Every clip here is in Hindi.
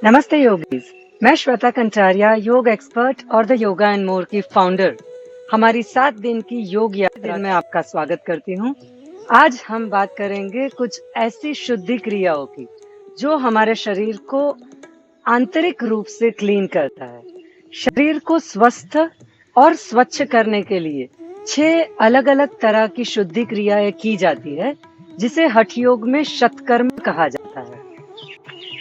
नमस्ते योगीज। मैं श्वेता कंटारिया, योग एक्सपर्ट और द योगा एंड मोर की फाउंडर। हमारी 7 दिन की योग यात्रा में आपका स्वागत करती हूँ। आज हम बात करेंगे कुछ ऐसी शुद्धि क्रियाओं की जो हमारे शरीर को आंतरिक रूप से क्लीन करता है। शरीर को स्वस्थ और स्वच्छ करने के लिए 6 अलग अलग तरह की शुद्धि क्रियाएं की जाती है, जिसे हठ योग में शतकर्म कहा जाता है।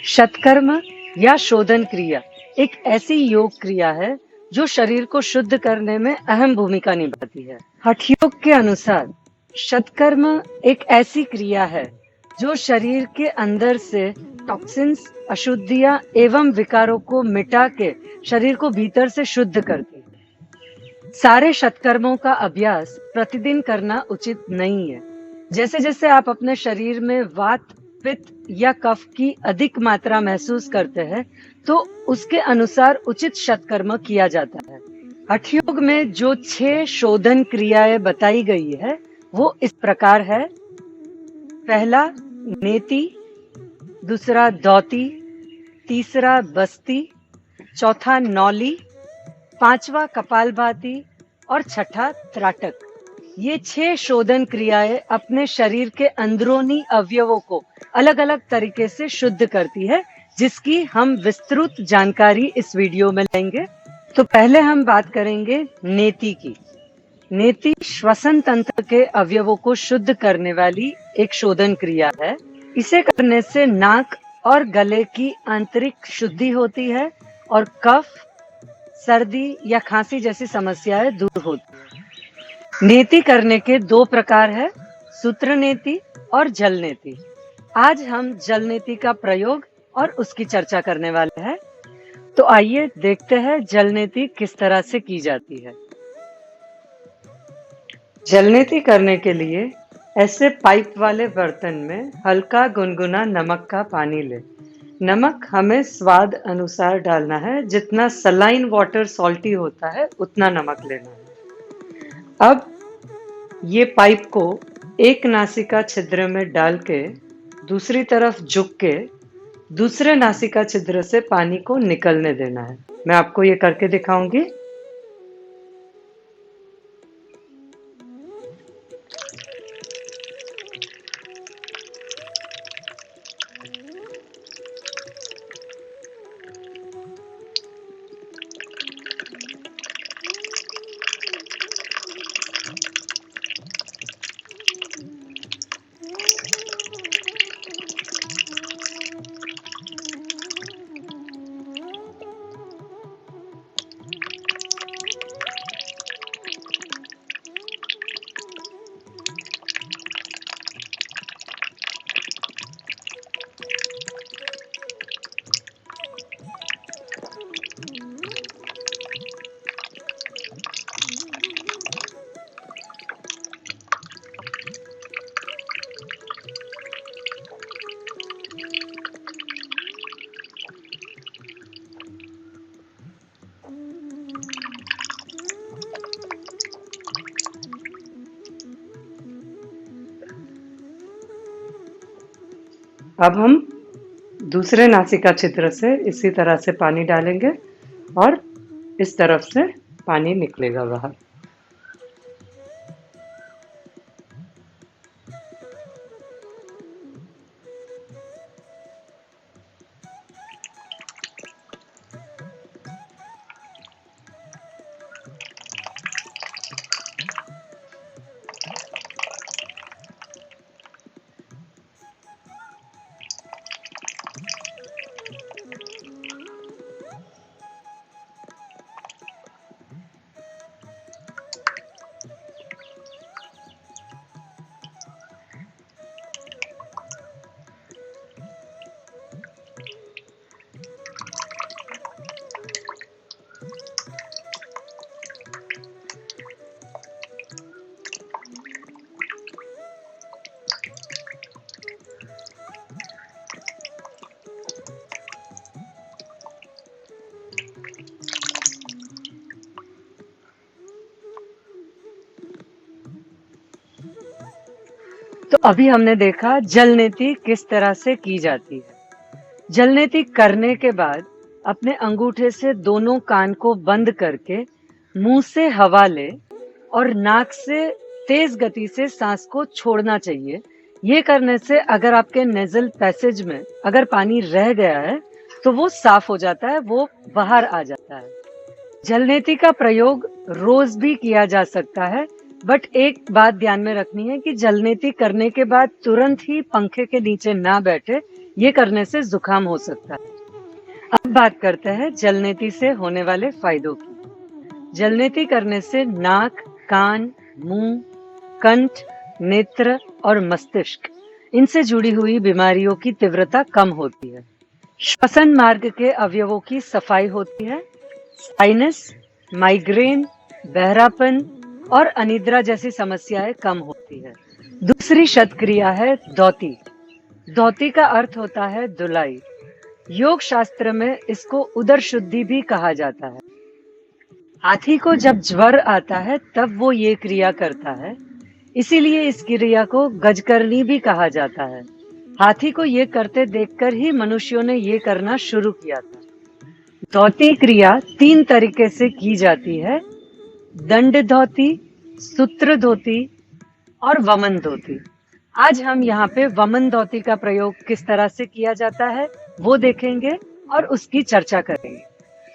शतकर्म या शोधन क्रिया एक ऐसी योग क्रिया है जो शरीर को शुद्ध करने में अहम भूमिका निभाती है। हठ योग के अनुसार शतकर्म एक ऐसी क्रिया है जो शरीर के अंदर से टॉक्सिन्स, अशुद्धियां एवं विकारों को मिटा के शरीर को भीतर से शुद्ध करती है। सारे शतकर्मों का अभ्यास प्रतिदिन करना उचित नहीं है। जैसे जैसे आप अपने शरीर में वात, पित्त या कफ की अधिक मात्रा महसूस करते हैं, तो उसके अनुसार उचित शतकर्म किया जाता है। हठ योग में जो 6 शोधन क्रियाएं बताई गई है वो इस प्रकार है। पहला नेति, दूसरा दौती, तीसरा बस्ती, चौथा नौली, पांचवा कपालभाति और छठा त्राटक। ये 6 शोधन क्रियाएं अपने शरीर के अंदरूनी अवयवों को अलग अलग तरीके से शुद्ध करती है, जिसकी हम विस्तृत जानकारी इस वीडियो में लेंगे। तो पहले हम बात करेंगे नेति की। नेति श्वसन तंत्र के अवयवों को शुद्ध करने वाली एक शोधन क्रिया है। इसे करने से नाक और गले की आंतरिक शुद्धि होती है और कफ, सर्दी या खांसी जैसी समस्याएं दूर होती हैं। नेति करने के 2 प्रकार है, सूत्र नेति और जल नेति। आज हम जल नेति का प्रयोग और उसकी चर्चा करने वाले हैं। तो आइए देखते हैं जल नेति किस तरह से की जाती है। जल नेति करने के लिए ऐसे पाइप वाले बर्तन में हल्का गुनगुना नमक का पानी लें। नमक हमें स्वाद अनुसार डालना है। जितना सलाइन वाटर सॉल्टी होता है उतना नमक लेना है। अब ये पाइप को एक नासिका छिद्र में डाल के दूसरी तरफ झुक के दूसरे नासिका छिद्र से पानी को निकलने देना है। मैं आपको ये करके दिखाऊंगी। अब हम दूसरे नासिका छिद्र से इसी तरह से पानी डालेंगे और इस तरफ से पानी निकलेगा बाहर। तो अभी हमने देखा जल नेति किस तरह से की जाती है। जलनेति करने के बाद अपने अंगूठे से दोनों कान को बंद करके मुंह से हवा ले और नाक से तेज गति से सांस को छोड़ना चाहिए। ये करने से अगर आपके नेजल पैसेज में अगर पानी रह गया है तो वो साफ हो जाता है, वो बाहर आ जाता है। जलनेति का प्रयोग रोज भी किया जा सकता है, बट एक बात ध्यान में रखनी है कि जलनेति करने के बाद तुरंत ही पंखे के नीचे ना बैठे, ये करने से जुकाम हो सकता है। अब बात करते हैं जलनेति से होने वाले फायदों की। जलनेति करने से नाक, कान, मुंह, कंठ, नेत्र और मस्तिष्क इनसे जुड़ी हुई बीमारियों की तीव्रता कम होती है। श्वसन मार्ग के अवयवों की सफाई होती है। साइनस, माइग्रेन, बहरापन और अनिद्रा जैसी समस्याएं कम होती है। दूसरी शतक्रिया है दौती। दौती का अर्थ होता है धुलाई। योग शास्त्र में इसको उदर शुद्धि भी कहा जाता है। हाथी को जब ज्वर आता है तब वो ये क्रिया करता है, इसीलिए इस क्रिया को गजकरनी भी कहा जाता है। हाथी को ये करते देखकर ही मनुष्यों ने ये करना शुरू किया था। धौती क्रिया 3 तरीके से की जाती है: दंड धौती, सूत्र धोती और वमन धोती। आज हम यहाँ पे वमन धोती का प्रयोग किस तरह से किया जाता है वो देखेंगे और उसकी चर्चा करेंगे।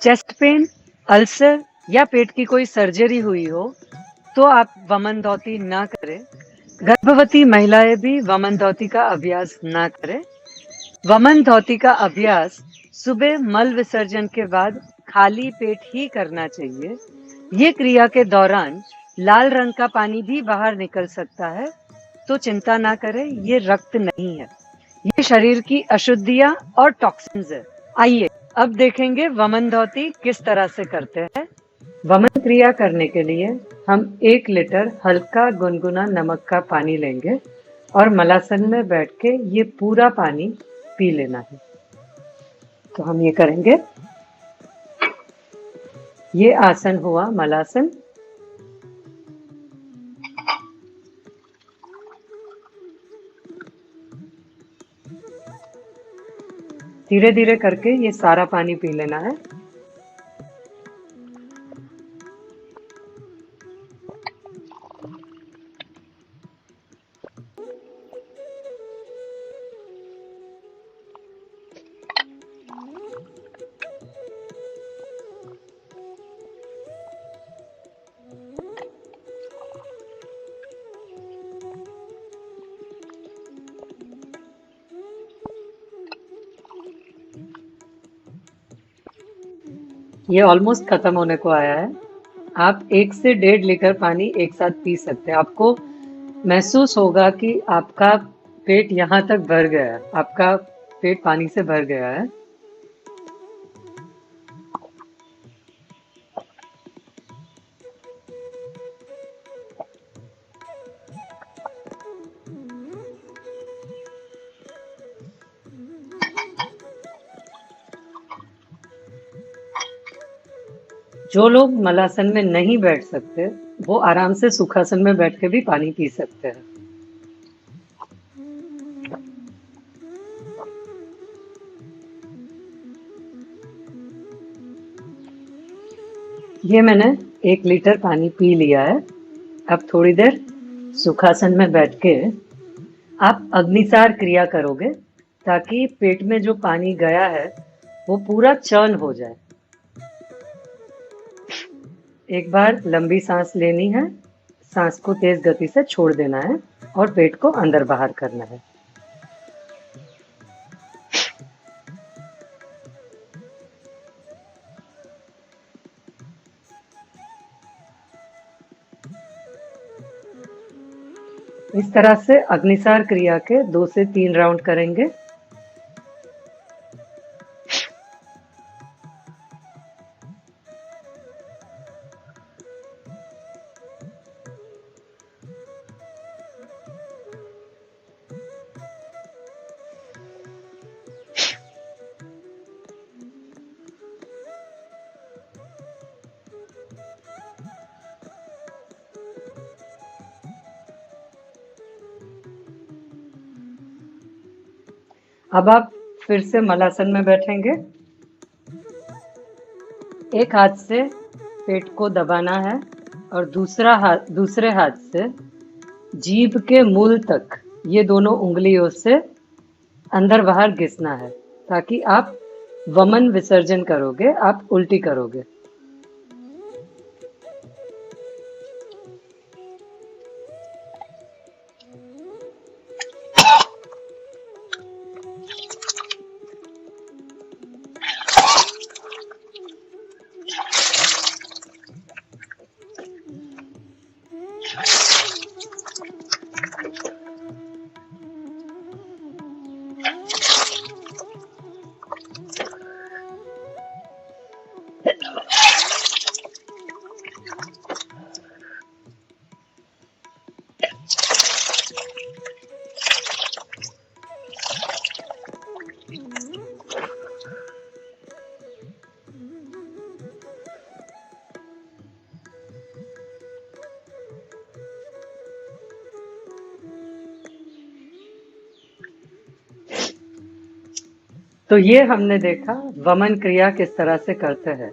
चेस्ट पेन, अल्सर या पेट की कोई सर्जरी हुई हो तो आप वमन धोती ना करें। गर्भवती महिलाएं भी वमन धोती का अभ्यास ना करें। वमन धोती का अभ्यास सुबह मल विसर्जन के बाद खाली पेट ही करना चाहिए। ये क्रिया के दौरान लाल रंग का पानी भी बाहर निकल सकता है, तो चिंता ना करें, ये रक्त नहीं है, ये शरीर की अशुद्धियां और टॉक्सिन्स है। आइए अब देखेंगे वमन धोती किस तरह से करते हैं। वमन क्रिया करने के लिए हम 1 लीटर हल्का गुनगुना नमक का पानी लेंगे और मलासन में बैठ के ये पूरा पानी पी लेना है। तो हम ये करेंगे। ये आसन हुआ मलासन। धीरे धीरे करके ये सारा पानी पी लेना है। ये ऑलमोस्ट खत्म होने को आया है। आप 1 से 1.5 लीटर पानी एक साथ पी सकते हैं। आपको महसूस होगा कि आपका पेट यहाँ तक भर गया है, आपका पेट पानी से भर गया है। जो लोग मलासन में नहीं बैठ सकते वो आराम से सुखासन में बैठ के भी पानी पी सकते हैं। ये मैंने 1 लीटर पानी पी लिया है। अब थोड़ी देर सुखासन में बैठ के आप अग्निसार क्रिया करोगे ताकि पेट में जो पानी गया है वो पूरा चर्न हो जाए। एक बार लंबी सांस लेनी है, सांस को तेज गति से छोड़ देना है और पेट को अंदर बाहर करना है। इस तरह से अग्निसार क्रिया के 2 से 3 राउंड करेंगे। अब आप फिर से मलासन में बैठेंगे। एक हाथ से पेट को दबाना है और दूसरे हाथ से जीभ के मूल तक ये दोनों उंगलियों से अंदर बाहर घिसना है, ताकि आप वमन विसर्जन करोगे, आप उल्टी करोगे। तो ये हमने देखा वमन क्रिया किस तरह से करते हैं।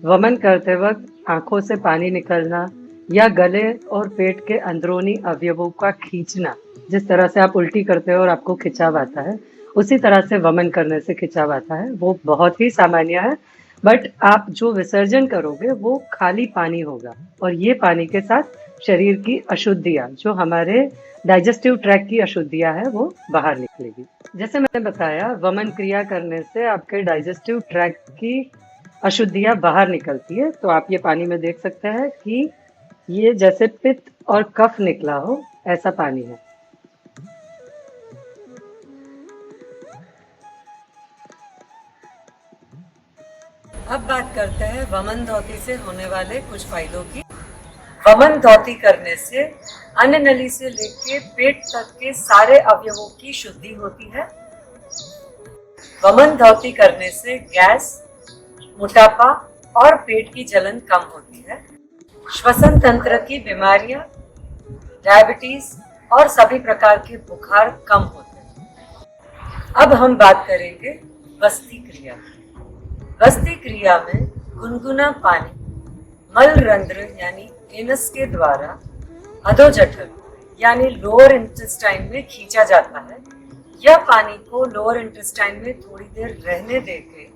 वमन करते वक्त आंखों से पानी निकलना या गले और पेट के अंदरूनी अवयवों का खींचना, जिस तरह से आप उल्टी करते हो और आपको खिंचाव आता है, उसी तरह से वमन करने से खिंचाव आता है। वो बहुत ही सामान्य है, बट आप जो विसर्जन करोगे वो खाली पानी होगा और ये पानी के साथ शरीर की अशुद्धियां, जो हमारे डाइजेस्टिव ट्रैक की अशुद्धियां है, वो बाहर निकलेगी। जैसे मैंने बताया, वमन क्रिया करने से आपके डाइजेस्टिव ट्रैक की अशुद्धियां बाहर निकलती है। तो आप ये पानी में देख सकते हैं कि ये जैसे पित्त और कफ निकला हो, ऐसा पानी है। अब बात करते हैं वमन धौती से होने वाले कुछ फायदों की। वमन धौती करने से अन्न नली से लेकर पेट तक के सारे अवयवों की शुद्धि होती है। वमन धौती करने से गैस, मोटापा और पेट की जलन कम होती है। श्वसन तंत्र की बीमारियां, डायबिटीज और सभी प्रकार के बुखार कम होते हैं। अब हम बात करेंगे बस्ती क्रिया की। बस्ती क्रिया में गुनगुना पानी मलरंध्र यानी एनस के द्वारा अधोजठर यानी लोअर इंटेस्टाइन में खींचा जाता है। यह पानी को लोअर इंटेस्टाइन में थोड़ी देर रहने देके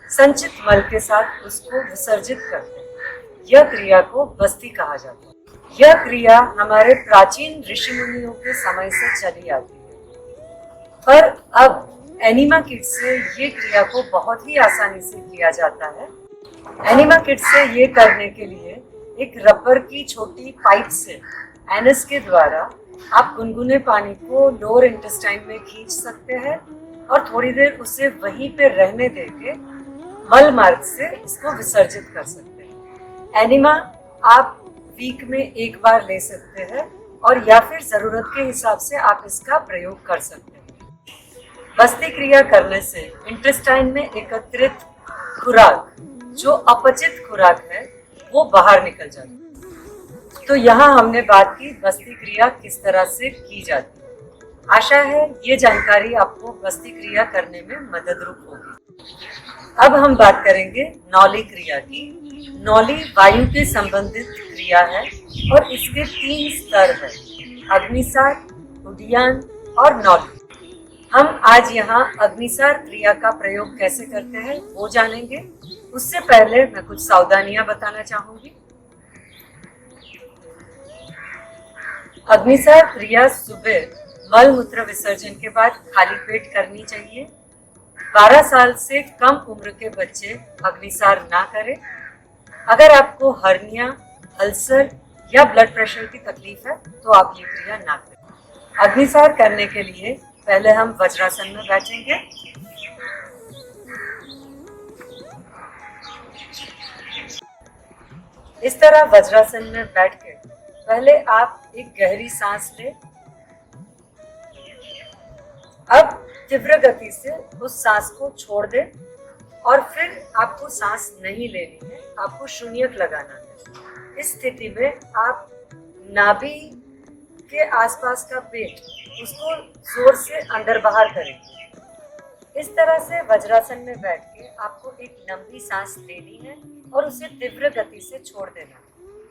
संचित मल के साथ उसको विसर्जित करते हैं। यह क्रिया को बस्ती कहा जाता है। यह क्रिया हमारे प्राचीन ऋषि मुनियों के समय से चली आती है, पर अब एनिमा किट से ये क्रिया को बहुत ही आसानी से किया जाता है। एनिमा किट से ये करने के लिए एक रबर की छोटी पाइप से एनस के द्वारा आप गुनगुने पानी को लोअर इंटेस्टाइन में खींच सकते हैं और थोड़ी देर उसे वहीं पे रहने देके मल मार्ग से इसको विसर्जित कर सकते हैं। एनिमा आप वीक में एक बार ले सकते हैं और या फिर जरूरत के हिसाब से आप इसका प्रयोग कर सकते हैं। बस्ती क्रिया करने से इंटेस्टाइन में एकत्रित खुराक, जो अपचित खुराक है, वो बाहर निकल जाती है। तो यहाँ हमने बात की बस्ती क्रिया किस तरह से की जाती है। आशा है ये जानकारी आपको बस्ती क्रिया करने में मददरूप होगी। अब हम बात करेंगे नौली क्रिया की। नौली वायु के संबंधित क्रिया है और इसके 3 स्तर हैं: अग्निसार, उदयान और नौली। हम आज यहाँ अग्निसार क्रिया का प्रयोग कैसे करते हैं वो जानेंगे। उससे पहले मैं कुछ सावधानियां बताना चाहूंगी। अग्निसार क्रिया सुबह मल मूत्र विसर्जन के बाद खाली पेट करनी चाहिए। 12 साल से कम उम्र के बच्चे अग्निसार ना करें। अगर आपको हर्निया, अल्सर या ब्लड प्रेशर की तकलीफ है तो आप ये क्रिया ना करें। अग्निसार करने के लिए पहले हम वज्रासन में बैठेंगे। इस तरह वज्रासन में बैठ के पहले आप एक गहरी सांस लें। अब तीव्र गति से उस सांस को छोड़ दें और फिर आपको सांस नहीं लेनी है, आपको शून्यक लगाना है। इस स्थिति में आप नाभि के आसपास का पेट, उसको जोर से अंदर बाहर करेंगे। इस तरह से वज्रासन में बैठ के आपको एक लंबी सांस लेनी है और उसे तीव्र गति से छोड़ देना है।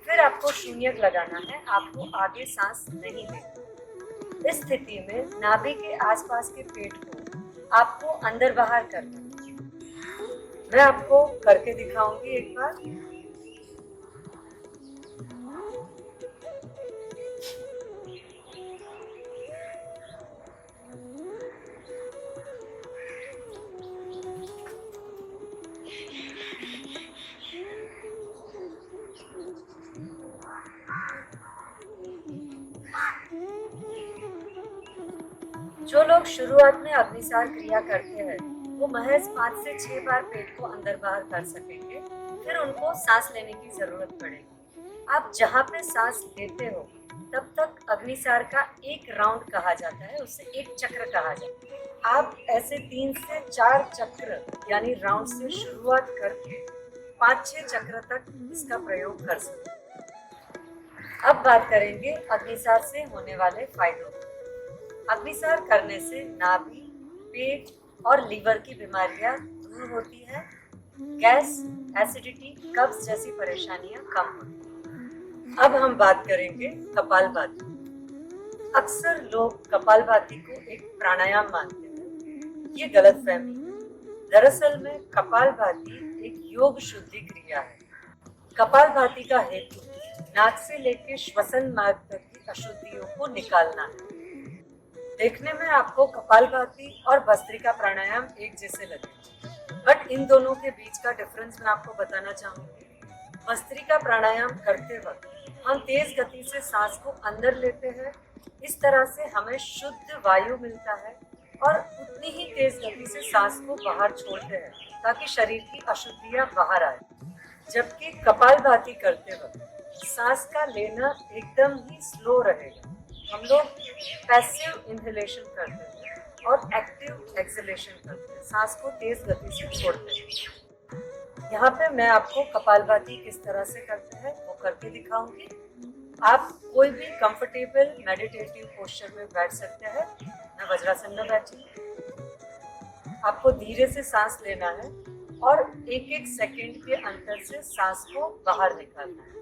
फिर आपको शून्यक लगाना है, आपको आगे सांस नहीं लेनी। इस स्थिति में नाभि के आसपास के पेट को आपको अंदर बाहर करना है। मैं आपको करके दिखाऊंगी एक बार। जो लोग शुरुआत में अग्निसार क्रिया करते हैं वो महज 5 से 6 बार पेट को अंदर बाहर कर सकेंगे, फिर उनको सांस लेने की जरूरत पड़ेगी। आप जहाँ पे सांस लेते हो तब तक अग्निसार का एक राउंड कहा जाता है, उसे एक चक्र कहा जाता है। आप ऐसे 3 से 4 चक्र यानी राउंड से शुरुआत करके 5-6 चक्र तक इसका प्रयोग कर सकते हैं। अब बात करेंगे अग्निसार से होने वाले फायदों। अग्निसार करने से नाभि, पेट और लीवर की बीमारियां दूर होती है। गैस, एसिडिटी, कब्ज जैसी परेशानियां कम होती हैं। अब हम बात करेंगे कपालभाति। अक्सर लोग कपालभाति को एक प्राणायाम मानते हैं, ये गलतफहमी है। दरअसल में कपालभाति एक योग शुद्धि क्रिया है। कपालभाति का हेतु नाक से लेकर श्वसन मार्ग तक की अशुद्धियों को निकालना है। देखने में आपको कपालभाति और भस्त्रिका प्राणायाम एक जैसे लगे, बट इन दोनों के बीच का डिफरेंस मैं आपको बताना चाहूंगी। भस्त्रिका प्राणायाम करते वक्त हम तेज गति से सांस को अंदर लेते हैं, इस तरह से हमें शुद्ध वायु मिलता है और उतनी ही तेज गति से सांस को बाहर छोड़ते हैं ताकि शरीर की अशुद्धियां बाहर आए। जबकि कपालभाति करते वक्त सांस का लेना एकदम ही स्लो रहेगा। हम लोग पैसिव इनहेलेशन करते हैं और एक्टिव एक्सहेलेशन करते हैं, सांस को तेज गति से छोड़ते हैं। यहाँ पे मैं आपको कपालभाति किस तरह से करते हैं वो करके दिखाऊंगी। आप कोई भी कंफर्टेबल मेडिटेटिव पोस्चर में बैठ सकते हैं। मैं वज्रासन में बैठी। आपको धीरे से सांस लेना है और एक एक सेकंड के अंतर से सांस को बाहर निकालना है।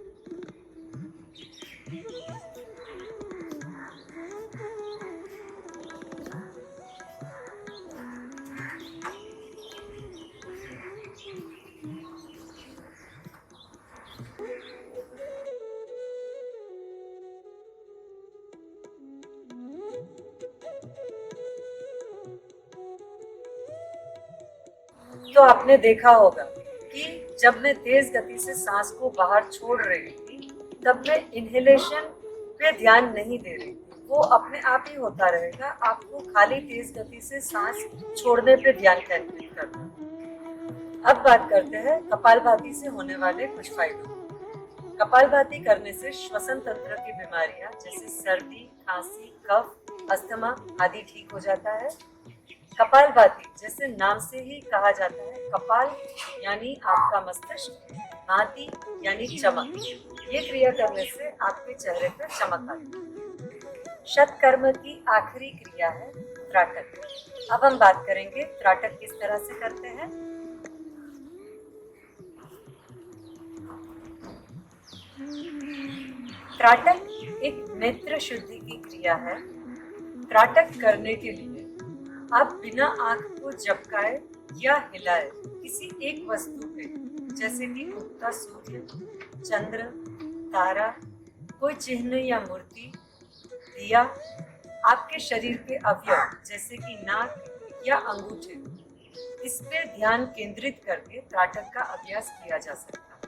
तो आपने देखा होगा कि जब मैं तेज गति से सांस को बाहर छोड़ रही थी तब मैं इनहेलेशन पे ध्यान नहीं दे रही थी, वो अपने आप ही होता रहेगा। आपको खाली तेज गति से सांस छोड़ने पे ध्यान केंद्रित करना। अब बात करते हैं कपालभाति से होने वाले कुछ फायदों। कपालभाति करने से श्वसन तंत्र की बीमारियां जैसे सर्दी, खांसी, कफ, अस्थमा आदि ठीक हो जाता है। कपालभाति जैसे नाम से ही कहा जाता है, कपाल यानी आपका मस्तिष्क, भांति यानी चमक। ये क्रिया करने से आपके चेहरे पर चमक आती है। शतकर्म की आखिरी क्रिया है त्राटक। अब हम बात करेंगे त्राटक किस तरह से करते हैं। त्राटक एक नेत्र शुद्धि की क्रिया है। त्राटक करने के लिए आप बिना आंख को झपकाए या हिलाए किसी एक वस्तु पे, जैसे कि उगता सूर्य, चंद्र, तारा, कोई चिन्ह या मूर्ति, दिया, आपके शरीर के अवयव जैसे कि नाक या अंगूठे, इस पे ध्यान केंद्रित करके त्राटक का अभ्यास किया जा सकता है।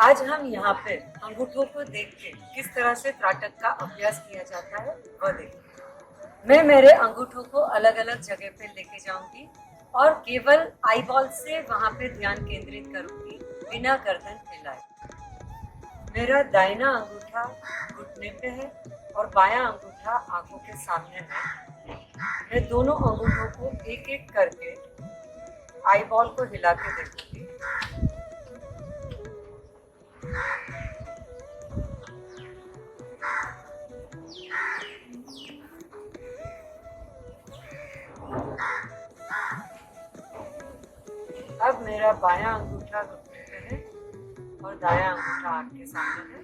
आज हम यहाँ पे अंगूठों को देख के किस तरह से त्राटक का अभ्यास किया जाता है वह देखिए। मैं मेरे अंगूठों को अलग अलग जगह पे लेके जाऊंगी और केवल आई बॉल से वहां पे ध्यान केंद्रित करूंगी बिना गर्दन हिलाए। मेरा दाहिना अंगूठा घुटने पे है और बायां अंगूठा आंखों के सामने है। मैं दोनों अंगूठों को एक एक करके आई बॉल को हिला के देखूंगी। अब मेरा बायां अंगूठा घुटने पे है और दायां अंगूठा आँख के सामने है।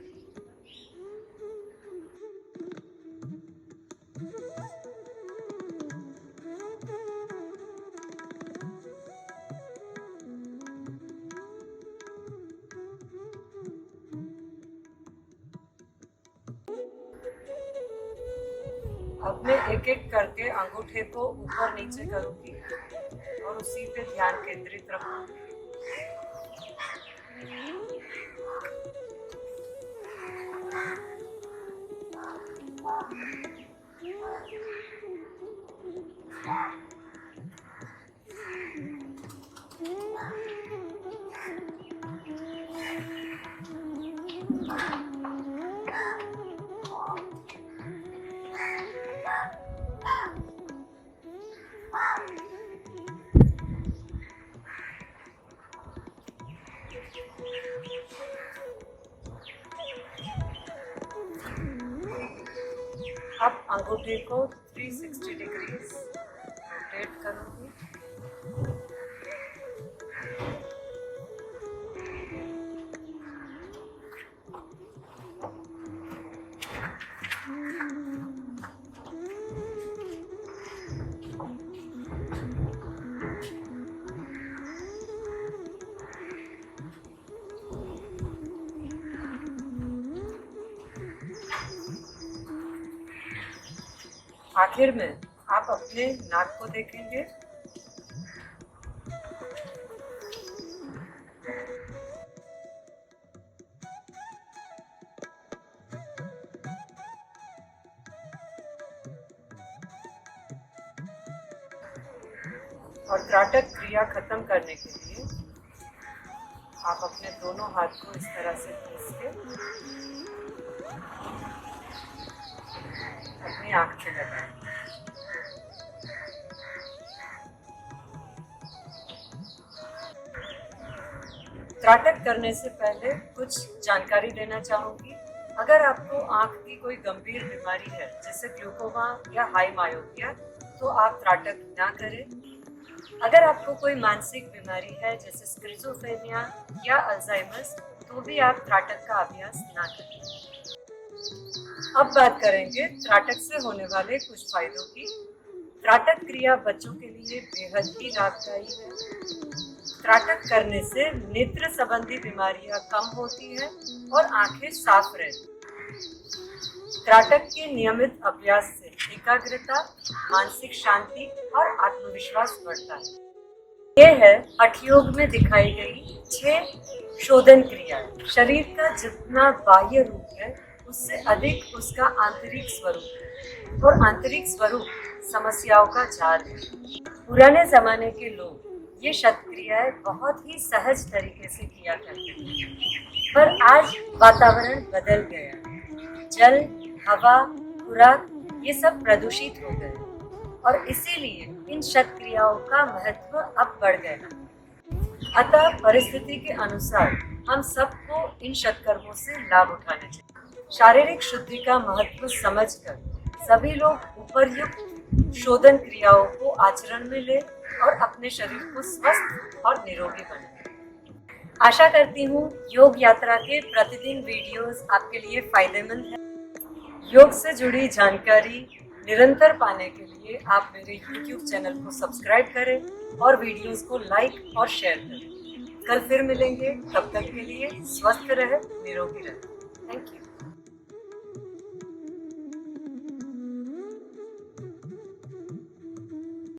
अब मैं एक एक करके अंगूठे को ऊपर नीचे करूंगी और उसी पे ध्यान केंद्रित रखूंगी। अब अंगूठे को 360 डिग्रीज रोटेट करूंगी। आखिर में आप अपने नाक को देखेंगे। और त्राटक क्रिया खत्म करने के लिए आप अपने दोनों हाथ को इस तरह से घिस के अपनी आँख से लगाएं। त्राटक करने से पहले कुछ जानकारी देना चाहूँगी। अगर आपको आँख की कोई गंभीर बीमारी है जैसे ग्लूकोमा या हाई मायोपिया तो आप त्राटक ना करें। अगर आपको कोई मानसिक बीमारी है जैसे स्किज़ोफ्रेनिया या अल्जाइमर्स तो भी आप त्राटक का अभ्यास ना करें। अब बात करेंगे त्राटक से होने वाले कुछ फायदों की। त्राटक क्रिया बच्चों के लिए बेहद ही लाभदायी है। त्राटक करने से नेत्र संबंधी बीमारियां कम होती हैं और आंखें साफ रहती हैं। त्राटक के नियमित अभ्यास से एकाग्रता, मानसिक शांति और आत्मविश्वास बढ़ता है। यह है हठयोग में दिखाई गई 6 शोधन क्रियाएं। शरीर का जितना बाह्य रूप है उससे अधिक उसका आंतरिक स्वरूप है और आंतरिक स्वरूप समस्याओं का जाल है। पुराने जमाने के लोग ये शतक्रियाएं बहुत ही सहज तरीके से किया करते थे, पर आज वातावरण बदल गया। जल, हवा, खुराक ये सब प्रदूषित हो गए और इसीलिए इन शतक्रियाओं का महत्व अब बढ़ गया। अतः परिस्थिति के अनुसार हम सबको इन शतकर्मों से लाभ उठाने चाहिए। शारीरिक शुद्धि का महत्व समझकर सभी लोग उपर्युक्त शोधन क्रियाओं को आचरण में ले और अपने शरीर को स्वस्थ और निरोगी बनाएं। आशा करती हूँ योग यात्रा के प्रतिदिन वीडियोस आपके लिए फायदेमंद हैं। योग से जुड़ी जानकारी निरंतर पाने के लिए आप मेरे YouTube चैनल को सब्सक्राइब करें और वीडियोस को लाइक और शेयर करें। कल फिर मिलेंगे, तब तक के लिए स्वस्थ रहे, निरोगी रहे। Thank you.